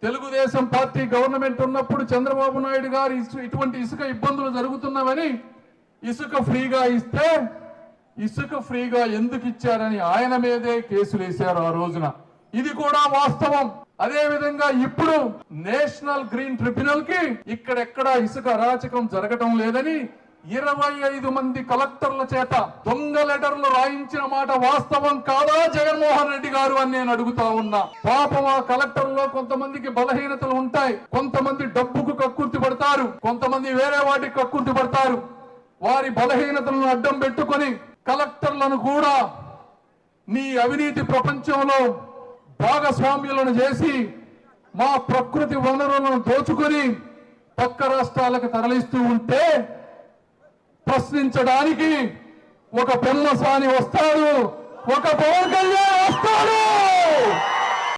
Telugu Desam party government ఉన్నప్పుడు చంద్రబాబు నాయుడు గారు ఇటువంటి ఇసుక ఇబ్బందులు జరుగుతున్నవని ఇసుక ఫ్రీగా ఇస్తే ఇసుక ఫ్రీగా ఎందుకు ఇచ్చారని ఆయన మీదే కేసులు వేశారు ఆ రోజున. ఇది కూడా వాస్తవం. అదే విధంగా ఇప్పుడు నేషనల్ గ్రీన్ ట్రిబ్యునల్ కి ఇక్కడెక్కడ ఇసుక అరాచకం జరగటం లేదని 25 మంది కలెక్టర్ల చేత దొంగ లెటర్లు రాయించిన మాట వాస్తవం కాదా జగన్మోహన్ రెడ్డి గారు అని నేను అడుగుతా ఉన్నా. పాపం ఆ కలెక్టర్లో కొంతమందికి బలహీనతలు ఉంటాయి, కొంతమంది డబ్బుకు కక్కుర్తి పడతారు, కొంతమంది వేరే వాటికి కక్కుర్తి పడతారు. వారి బలహీనతలను అడ్డం పెట్టుకొని కలెక్టర్లను కూడా నీ అవినీతి ప్రపంచంలో భాగస్వామ్యులను చేసి మా ప్రకృతి వనరులను దోచుకొని పక్క రాష్ట్రాలకు తరలిస్తూ ఉంటే ప్రశ్నించడానికి ఒక పెమ్మసాని వస్తాడు, ఒక పవన్ కళ్యాణ్ వస్తాడు.